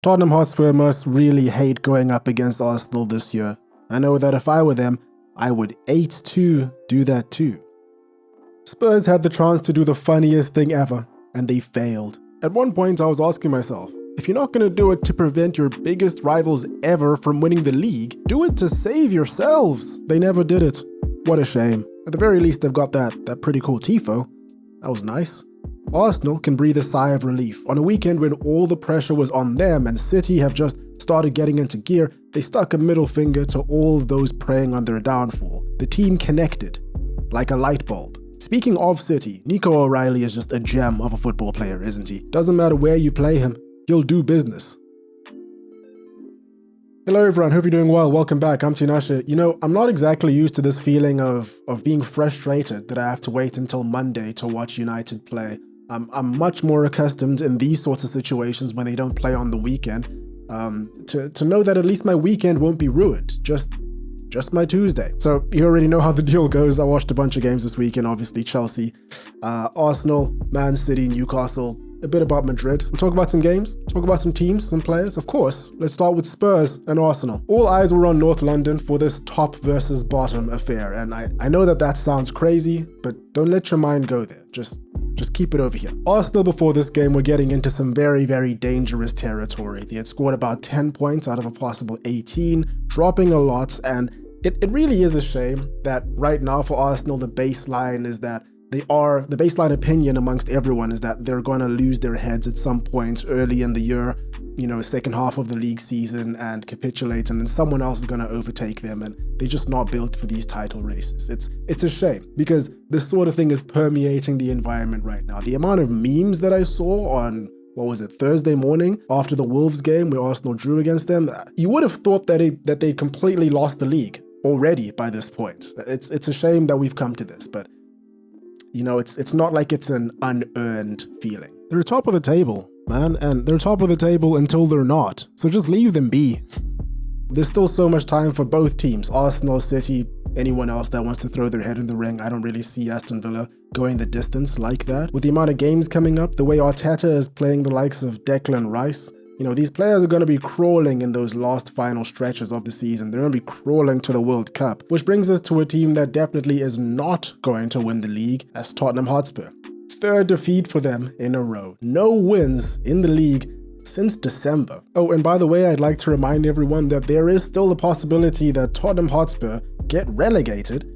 Tottenham Hotspur must really hate going up against Arsenal this year. I know that if I were them, I would 8-2 do that too. Spurs had the chance to do the funniest thing ever, and they failed. At one point I was asking myself, if you're not going to do it to prevent your biggest rivals ever from winning the league, do it to save yourselves. They never did it. What a shame. At the very least they've got that pretty cool tifo. That was nice. Arsenal can breathe a sigh of relief. On a weekend when all the pressure was on them and City have just started getting into gear, they stuck a middle finger to all those preying on their downfall. The team connected, like a light bulb. Speaking of City, Nico O'Reilly is just a gem of a football player, isn't he? Doesn't matter where you play him, he'll do business. Hello everyone, hope you're doing well. Welcome back, I'm Tinashe. You know, I'm not exactly used to this feeling of being frustrated that I have to wait until Monday to watch United play. I'm much more accustomed in these sorts of situations when they don't play on the weekend to know that at least my weekend won't be ruined, just my Tuesday. So you already know how the deal goes. I watched a bunch of games this weekend, obviously Chelsea, Arsenal, Man City, Newcastle, a bit about Madrid. We'll talk about some games, talk about some teams, some players, of course. Let's start with Spurs and Arsenal. All eyes were on North London for this top versus bottom affair, and I know that sounds crazy, but don't let your mind go there. Just keep it over here. Arsenal before this game were getting into some very, very dangerous territory. They had scored about 10 points out of a possible 18, dropping a lot, and it really is a shame that right now for Arsenal the baseline is that the baseline opinion amongst everyone is that they're going to lose their heads at some point early in the year, you know, second half of the league season, and capitulate, and then someone else is going to overtake them, and they're just not built for these title races. It's a shame because this sort of thing is permeating the environment right now. The amount of memes that I saw on, what was it, Thursday morning after the Wolves game where Arsenal drew against them, you would have thought that they completely lost the league already by this point. It's a shame that we've come to this, but you know, it's not like it's an unearned feeling. They're top of the table, man, and they're top of the table until they're not. So just leave them be. There's still so much time for both teams, Arsenal, City, anyone else that wants to throw their head in the ring. I don't really see Aston Villa going the distance like that. With the amount of games coming up, the way Arteta is playing the likes of Declan Rice, you know, these players are going to be crawling in those last final stretches of the season. They're going to be crawling to the World Cup, which brings us to a team that definitely is not going to win the league, as Tottenham Hotspur. Third defeat for them in a row. No wins in the league since December. Oh, and by the way, I'd like to remind everyone that there is still the possibility that Tottenham Hotspur get relegated,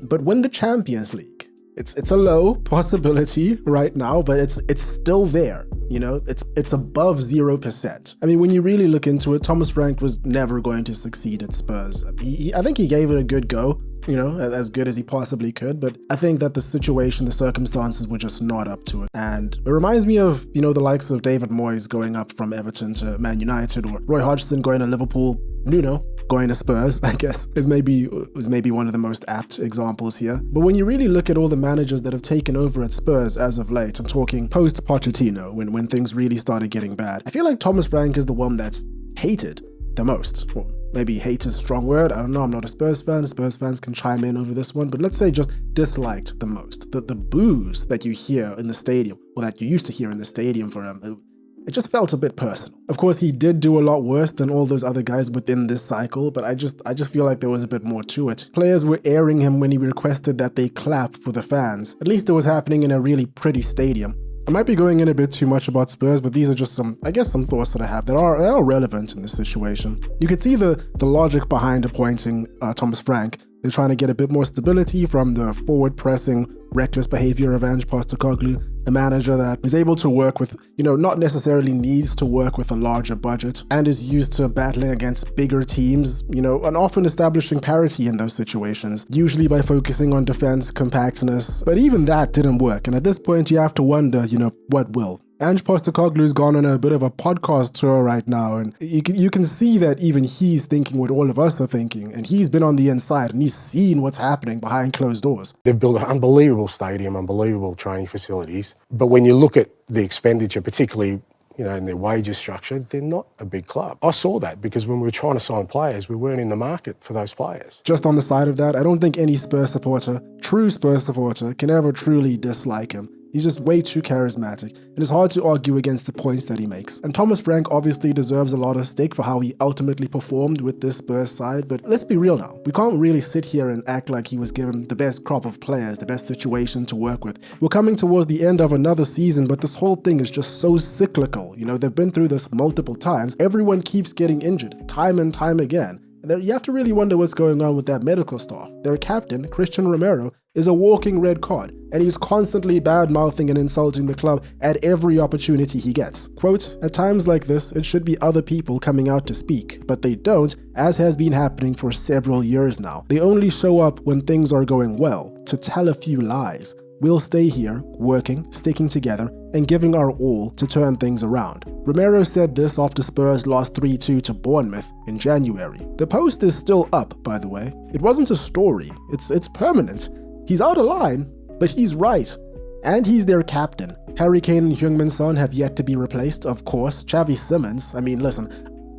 but win the Champions League. It's a low possibility right now, but it's still there. You know, it's above 0%. I mean, when you really look into it, Thomas Frank was never going to succeed at Spurs. I think he gave it a good go, you know, as good as he possibly could, but I think that the situation, the circumstances were just not up to it. And it reminds me of, you know, the likes of David Moyes going up from Everton to Man United, or Roy Hodgson going to Liverpool, Nuno going to Spurs, I guess, was maybe one of the most apt examples here. But when you really look at all the managers that have taken over at Spurs as of late, I'm talking post-Pochettino, when things really started getting bad, I feel like Thomas Frank is the one that's hated the most. Well, maybe hate is a strong word, I don't know, I'm not a Spurs fan, Spurs fans can chime in over this one, but let's say just disliked the most. The boos that you hear in the stadium, or that you used to hear in the stadium for him, it just felt a bit personal. Of course, he did do a lot worse than all those other guys within this cycle, but I just feel like there was a bit more to it. Players were airing him when he requested that they clap for the fans. At least it was happening in a really pretty stadium. I might be going in a bit too much about Spurs, but these are just some thoughts that I have that are relevant in this situation. You could see the logic behind appointing Thomas Frank. They're trying to get a bit more stability from the forward-pressing, reckless behavior of Ange Postecoglou, a manager that is able to work with, you know, not necessarily needs to work with a larger budget, and is used to battling against bigger teams, you know, and often establishing parity in those situations, usually by focusing on defense, compactness. But even that didn't work, and at this point you have to wonder, you know, what will? Ange Postecoglou's gone on a bit of a podcast tour right now, and you can see that even he's thinking what all of us are thinking, and he's been on the inside and he's seen what's happening behind closed doors. They've built an unbelievable stadium, unbelievable training facilities, but when you look at the expenditure, particularly, you know, in their wages structure, they're not a big club. I saw that because when we were trying to sign players, we weren't in the market for those players. Just on the side of that, I don't think any Spurs supporter, true Spurs supporter, can ever truly dislike him. He's just way too charismatic, and it's hard to argue against the points that he makes. And Thomas Frank obviously deserves a lot of stick for how he ultimately performed with this Spurs side, but let's be real now. We can't really sit here and act like he was given the best crop of players, the best situation to work with. We're coming towards the end of another season, but this whole thing is just so cyclical. You know, they've been through this multiple times. Everyone keeps getting injured, time and time again. And you have to really wonder what's going on with that medical staff. Their captain, Christian Romero, is a walking red card, and he's constantly bad-mouthing and insulting the club at every opportunity he gets. Quote, "At times like this, it should be other people coming out to speak, but they don't, as has been happening for several years now. They only show up when things are going well, to tell a few lies. We'll stay here, working, sticking together, and giving our all to turn things around." Romero said this after Spurs lost 3-2 to Bournemouth in January. The post is still up, by the way. It wasn't a story, it's permanent. He's out of line, but he's right. And he's their captain. Harry Kane and Heung-min Son have yet to be replaced, of course. Xavi Simons, I mean, listen,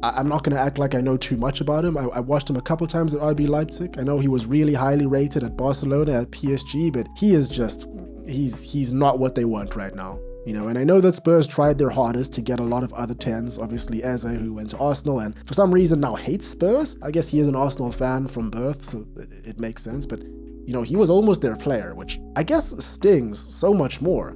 I'm not going to act like I know too much about him. I watched him a couple times at RB Leipzig. I know he was really highly rated at Barcelona, at PSG, but he is just, he's not what they want right now. You know, and I know that Spurs tried their hardest to get a lot of other 10s, obviously Eze, who went to Arsenal and for some reason now hates Spurs. I guess he is an Arsenal fan from birth, so it makes sense, but you know, he was almost their player, which I guess stings so much more.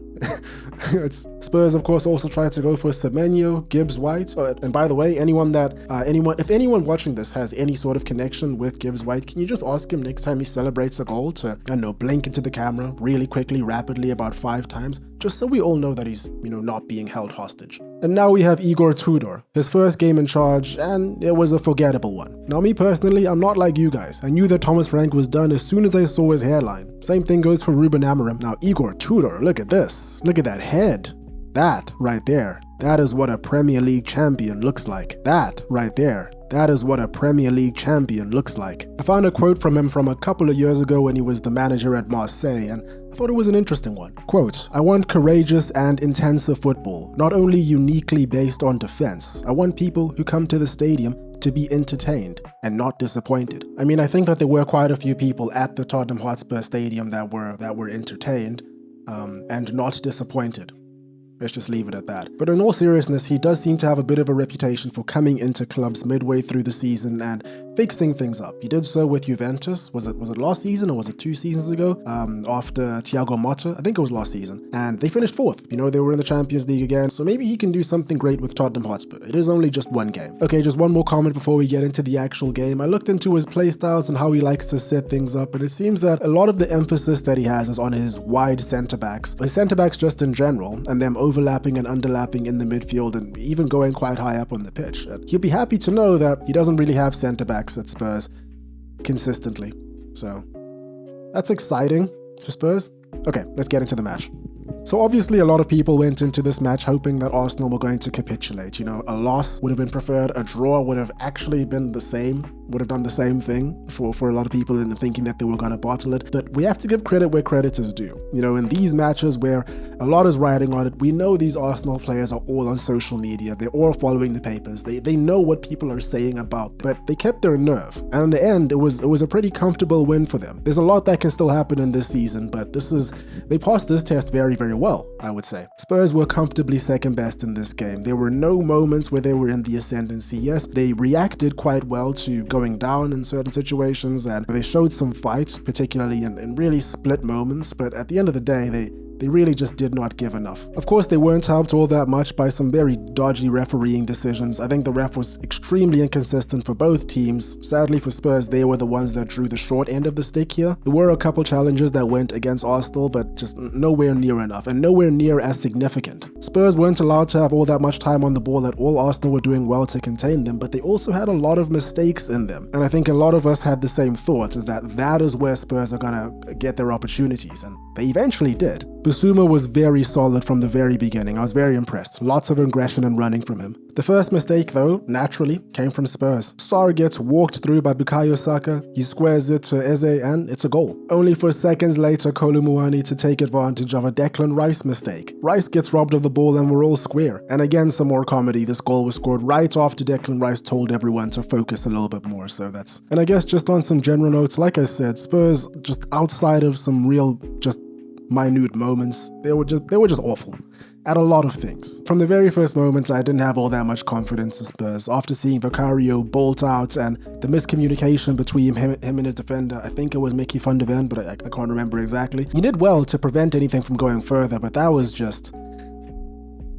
Spurs, of course, also tried to go for Semenyo, Gibbs White, and by the way, if anyone watching this has any sort of connection with Gibbs White, can you just ask him next time he celebrates a goal to, I don't know, blink into the camera really quickly, rapidly, about 5 times, just so we all know that he's, you know, not being held hostage. And now we have Igor Tudor, his first game in charge, and it was a forgettable one. Now me personally, I'm not like you guys. I knew that Thomas Frank was done as soon as I saw his hairline. Same thing goes for Ruben Amorim. Now Igor Tudor, look at this. Look at that head. That right there. That is what a Premier League champion looks like. That right there. That is what a Premier League champion looks like. I found a quote from him from a couple of years ago when he was the manager at Marseille, and I thought it was an interesting one. Quote, "I want courageous and intensive football, not only uniquely based on defense. I want people who come to the stadium to be entertained and not disappointed." I mean, I think that there were quite a few people at the Tottenham Hotspur Stadium that were entertained and not disappointed. Let's just leave it at that. But in all seriousness, he does seem to have a bit of a reputation for coming into clubs midway through the season and fixing things up. He did so with Juventus. Was it last season or was it 2 seasons ago? After Thiago Motta, I think it was last season. And they finished 4th. You know, they were in the Champions League again. So maybe he can do something great with Tottenham Hotspur. It is only just 1 game. Okay, just one more comment before we get into the actual game. I looked into his play styles and how he likes to set things up, and it seems that a lot of the emphasis that he has is on his wide centre-backs. His centre-backs just in general, and them overlapping and underlapping in the midfield and even going quite high up on the pitch. He'll be happy to know that he doesn't really have centre-backs at Spurs consistently. So that's exciting for Spurs. Okay, let's get into the match. So obviously a lot of people went into this match hoping that Arsenal were going to capitulate. You know, a loss would have been preferred, a draw would have actually been the same, would have done the same thing for a lot of people in thinking that they were going to bottle it. But we have to give credit where credit is due. You know, in these matches where a lot is riding on it, we know these Arsenal players are all on social media. They're all following the papers. They know what people are saying about, but they kept their nerve. And in the end, it was a pretty comfortable win for them. There's a lot that can still happen in this season, but they passed this test very, very well, I would say. Spurs were comfortably second best in this game. There were no moments where they were in the ascendancy. Yes, they reacted quite well to going down in certain situations, and they showed some fight, particularly in really split moments, but at the end of the day, they really just did not give enough. Of course, they weren't helped all that much by some very dodgy refereeing decisions. I think the ref was extremely inconsistent for both teams. Sadly for Spurs, they were the ones that drew the short end of the stick here. There were a couple challenges that went against Arsenal, but just nowhere near enough, and nowhere near as significant. Spurs weren't allowed to have all that much time on the ball at all. Arsenal were doing well to contain them, but they also had a lot of mistakes in them. And I think a lot of us had the same thought, is that is where Spurs are gonna get their opportunities, and they eventually did. Bissouma was very solid from the very beginning. I was very impressed. Lots of aggression and running from him. The first mistake, though, naturally, came from Spurs. Sarr gets walked through by Bukayo Saka. He squares it to Eze, and it's a goal. Only for seconds later, Kolo Muani to take advantage of a Declan Rice mistake. Rice gets robbed of the ball and we're all square. And again, some more comedy. This goal was scored right after Declan Rice told everyone to focus a little bit more. So that's... And I guess just on some general notes, like I said, Spurs, just outside of some real, just minute moments. They were just awful at a lot of things. From the very first moment, I didn't have all that much confidence in Spurs. After seeing Vicario bolt out and the miscommunication between him and his defender, I think it was Mickey van der Ven, but I can't remember exactly. He did well to prevent anything from going further, but that was just...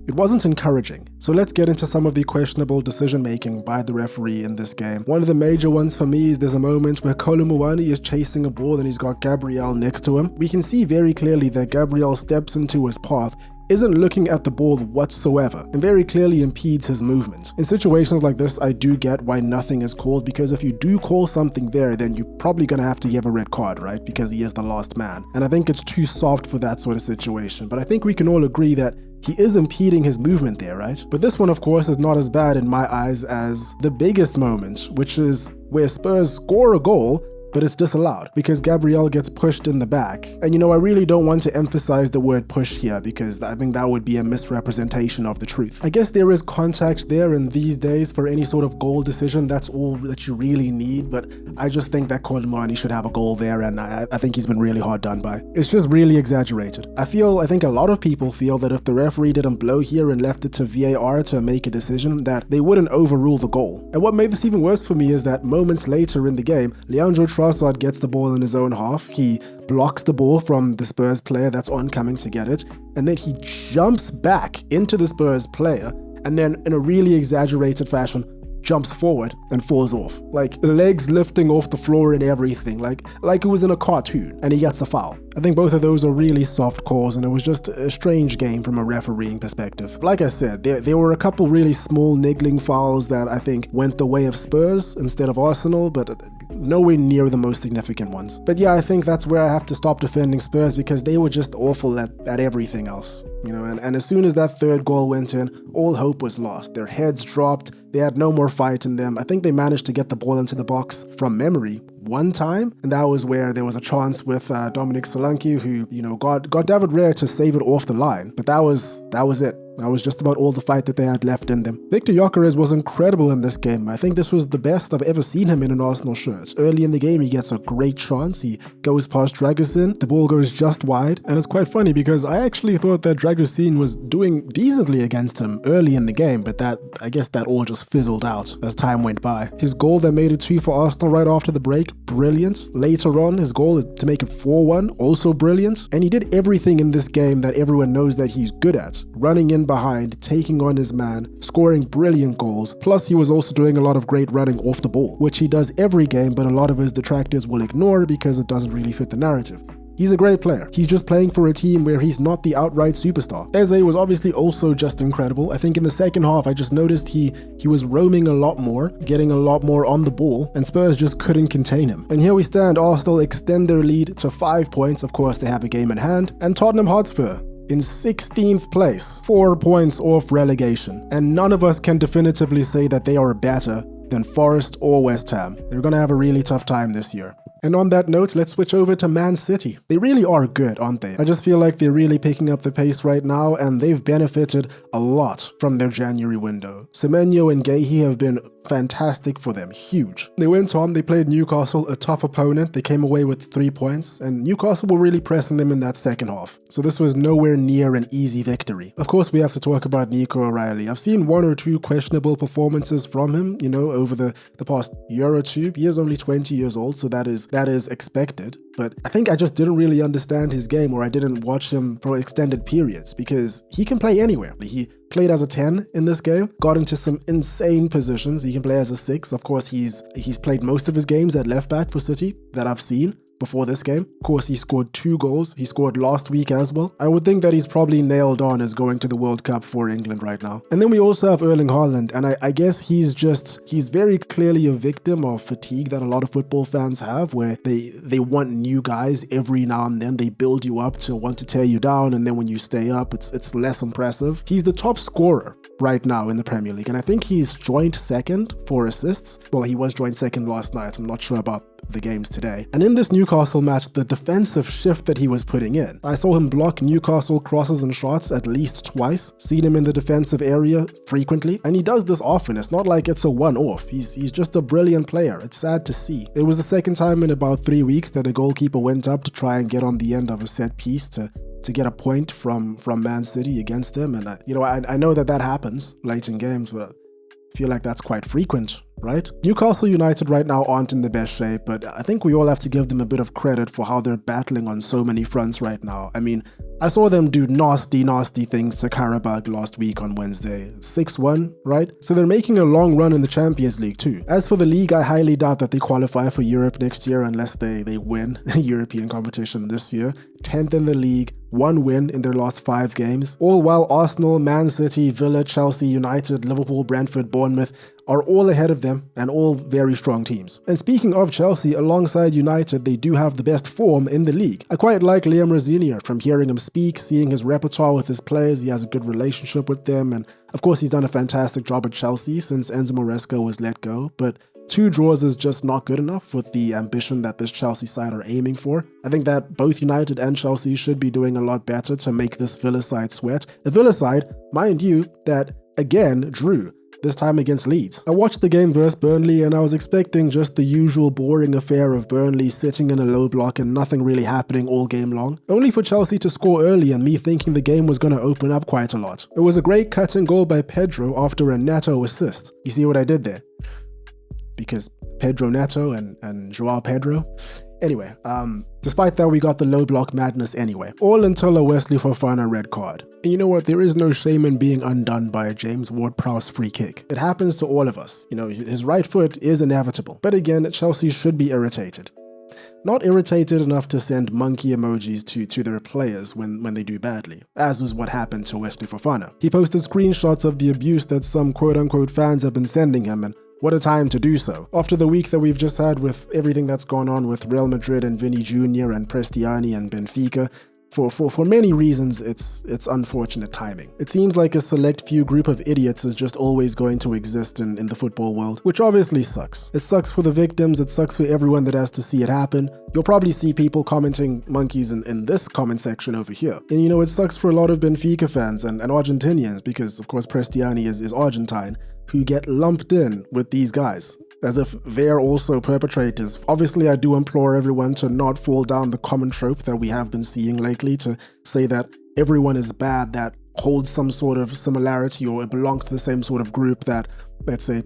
it wasn't encouraging. So let's get into some of the questionable decision-making by the referee in this game. One of the major ones for me is there's a moment where Kolumuani is chasing a ball and he's got Gabriel next to him. We can see very clearly that Gabriel steps into his path, isn't looking at the ball whatsoever, and very clearly impedes his movement. In situations like this, I do get why nothing is called, because if you do call something there, then you're probably gonna have to give a red card, right? Because he is the last man. And I think it's too soft for that sort of situation. But I think we can all agree that he is impeding his movement there, right? But this one, of course, is not as bad in my eyes as the biggest moment, which is where Spurs score a goal, but it's disallowed because Gabriel gets pushed in the back. And I really don't want to emphasize the word push here because I think that would be a misrepresentation of the truth. I guess there is contact there, and these days for any sort of goal decision, that's all that you really need, but I just think that Kolumuani should have a goal there, and I think he's been really hard done by. It's just really exaggerated. I think a lot of people feel that if the referee didn't blow here and left it to VAR to make a decision, that they wouldn't overrule the goal. And what made this even worse for me is that moments later in the game, Leandro Trossard gets the ball in his own half. He blocks the ball from the Spurs player that's oncoming to get it, and then he jumps back into the Spurs player, and then in a really exaggerated fashion jumps forward and falls off, like legs lifting off the floor and everything, like it was in a cartoon, and he gets the foul. I think both of those are really soft calls, and it was just a strange game from a refereeing perspective. Like I said, there were a couple really small niggling fouls that I think went the way of Spurs instead of Arsenal, but nowhere near the most significant ones. But yeah, I think that's where I have to stop defending Spurs because they were just awful at everything else. And as soon as that third goal went in, all hope was lost. Their heads dropped, they had no more fight in them. I think they managed to get the ball into the box from memory one time, and that was where there was a chance with Dominic Solanke, who got David Raya to save it off the line, but that was it. That was just about all the fight that they had left in them. Victor Gyökeres was incredible in this game. I think this was the best I've ever seen him in an Arsenal shirt. Early in the game, he gets a great chance. He goes past Dragusin. The ball goes just wide. And it's quite funny because I actually thought that Dragusin was doing decently against him early in the game, but I guess that all just fizzled out as time went by. His goal that made it 2 for Arsenal right after the break, brilliant. Later on, his goal to make it 4-1, also brilliant. And he did everything in this game that everyone knows that he's good at. Running in behind, taking on his man, scoring brilliant goals. Plus, he was also doing a lot of great running off the ball, which he does every game, but a lot of his detractors will ignore because it doesn't really fit the narrative. He's a great player. He's just playing for a team where he's not the outright superstar. Eze was obviously also just incredible. I think in the second half, I just noticed he was roaming a lot more, getting a lot more on the ball, and Spurs just couldn't contain him. And here we stand, Arsenal extend their lead to 5 points. Of course, they have a game in hand. And Tottenham Hotspur in 16th place, 4 points off relegation. And none of us can definitively say that they are better than Forest or West Ham. They're gonna have a really tough time this year. And on that note, let's switch over to Man City. They really are good, aren't they? I just feel like they're really picking up the pace right now, and they've benefited a lot from their January window. Semenyo and Guehi have been fantastic for them, huge. They went on, they played Newcastle, a tough opponent. They came away with 3 points, and Newcastle were really pressing them in that second half. So this was nowhere near an easy victory. Of course, we have to talk about Nico O'Reilly. I've seen 1 or 2 questionable performances from him, over the past year or two. He is only 20 years old, so that is expected. But I think I just didn't really understand his game, or I didn't watch him for extended periods, because he can play anywhere. He played as a 10 in this game, got into some insane positions. He can play as a 6. Of course, he's played most of his games at left back for City that I've seen before this game. Of course, he scored 2 goals. He scored last week as well. I would think that he's probably nailed on as going to the World Cup for England right now. And then we also have Erling Haaland, and I guess he's very clearly a victim of fatigue that a lot of football fans have, where they want new guys every now and then. They build you up to want to tear you down, and then when you stay up, it's less impressive. He's the top scorer right now in the Premier League, and I think he's joint second for assists. Well, he was joint second last night. I'm not sure about the games today. And in this Newcastle match, the defensive shift that he was putting in, I saw him block Newcastle crosses and shots at least twice, seen him in the defensive area frequently, and he does this often. It's not like it's a one-off. He's just a brilliant player. It's sad to see. It was the second time in about 3 weeks that a goalkeeper went up to try and get on the end of a set piece to get a point from Man City against them. And I know that happens late in games, but I feel like that's quite frequent, right? Newcastle United right now aren't in the best shape, but I think we all have to give them a bit of credit for how they're battling on so many fronts right now. I mean, I saw them do nasty things to Karabakh last week on Wednesday. 6-1, right? So they're making a long run in the Champions League too. As for the league, I highly doubt that they qualify for Europe next year unless they win European competition this year. 10th in the league, 1 win in their last 5 games, all while Arsenal, Man City, Villa, Chelsea, United, Liverpool, Brentford, Bournemouth are all ahead of them and all very strong teams. And speaking of Chelsea, alongside United, they do have the best form in the league. I quite like Liam Rosenior. From hearing him speak, seeing his repertoire with his players, he has a good relationship with them, and of course he's done a fantastic job at Chelsea since Enzo Maresca was let go, but 2 draws is just not good enough with the ambition that this Chelsea side are aiming for. I think that both United and Chelsea should be doing a lot better to make this Villa side sweat. The Villa side, mind you, that again drew, this time against Leeds. I watched the game versus Burnley and I was expecting just the usual boring affair of Burnley sitting in a low block and nothing really happening all game long, only for Chelsea to score early and me thinking the game was going to open up quite a lot. It was a great cutting goal by Pedro after a Neto assist. You see what I did there? Because Pedro Neto and Joao Pedro. Anyway, despite that, we got the low block madness anyway, all until a Wesley Fofana red card. And you know what? There is no shame in being undone by a James Ward-Prowse free kick. It happens to all of us. You know, his right foot is inevitable. But again, Chelsea should be irritated. Not irritated enough to send monkey emojis to their players when they do badly, as was what happened to Wesley Fofana. He posted screenshots of the abuse that some quote-unquote fans have been sending him, and what a time to do so. After the week that we've just had with everything that's gone on with Real Madrid and Vini Jr. and Prestiani and Benfica, for many reasons, it's unfortunate timing. It seems like a select few group of idiots is just always going to exist in the football world, which obviously sucks. It sucks for the victims, it sucks for everyone that has to see it happen. You'll probably see people commenting monkeys in this comment section over here. And you know, it sucks for a lot of Benfica fans and Argentinians because, of course, Prestiani is Argentine, who get lumped in with these guys as if they're also perpetrators. Obviously, I do implore everyone to not fall down the common trope that we have been seeing lately, to say that everyone is bad that holds some sort of similarity or belongs to the same sort of group that, let's say,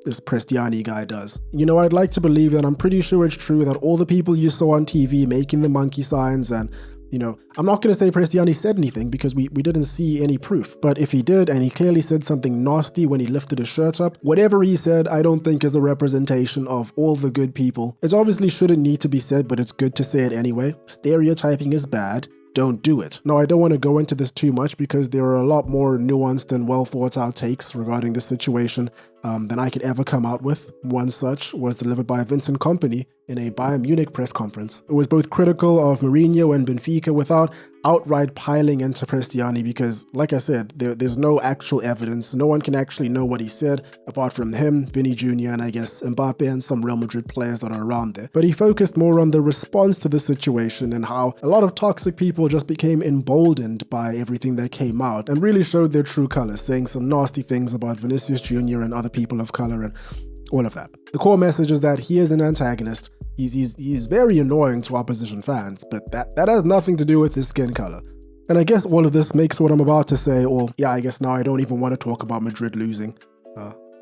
this Prestiani guy does. You know, I'd like to believe that I'm pretty sure it's true that all the people you saw on TV making the monkey signs and, you know, I'm not going to say Prestiani said anything because we didn't see any proof. But if he did, and he clearly said something nasty when he lifted his shirt up, whatever he said, I don't think is a representation of all the good people. It obviously shouldn't need to be said, but it's good to say it anyway. Stereotyping is bad. Don't do it. Now, I don't want to go into this too much because there are a lot more nuanced and well thought out takes regarding this situation than I could ever come out with. One such was delivered by Vincent Kompany in a Bayern Munich press conference. It was both critical of Mourinho and Benfica without outright piling into Prestiani because, like I said, there's no actual evidence. No one can actually know what he said apart from him, Vini Jr., and I guess Mbappe and some Real Madrid players that are around there. But he focused more on the response to the situation and how a lot of toxic people just became emboldened by everything that came out and really showed their true colors, saying some nasty things about Vinicius Jr. and other people of color and all of that. The core message is that he is an antagonist. He's very annoying to opposition fans, but that has nothing to do with his skin color. And I guess all of this makes what I'm about to say, or yeah, I guess now I don't even want to talk about Madrid losing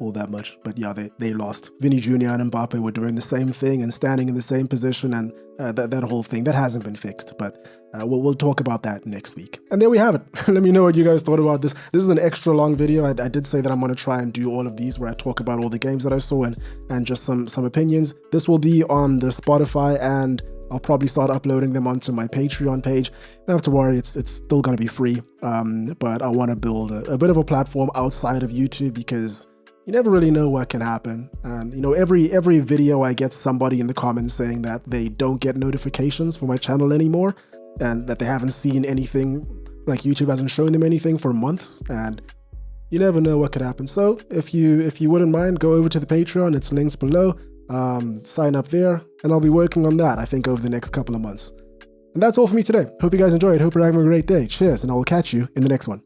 all that much. But yeah, they lost. Vini Jr. and Mbappe were doing the same thing and standing in the same position, and that whole thing, that hasn't been fixed. But we'll talk about that next week. And there we have it. Let me know what you guys thought about this. This is an extra long video. I did say that I'm going to try and do all of these where I talk about all the games that I saw and just some opinions. This will be on the Spotify, and I'll probably start uploading them onto my Patreon page. Don't have to worry, it's still going to be free. But I want to build a bit of a platform outside of YouTube because you never really know what can happen. And you know, every video I get somebody in the comments saying that they don't get notifications for my channel anymore and that they haven't seen anything, like YouTube hasn't shown them anything for months, and you never know what could happen. So if you wouldn't mind, go over to the Patreon, it's links below. sign up there, and I'll be working on that, I think, over the next couple of months. And that's all for me today. Hope you guys enjoyed. Hope you're having a great day. Cheers, and I will catch you in the next one.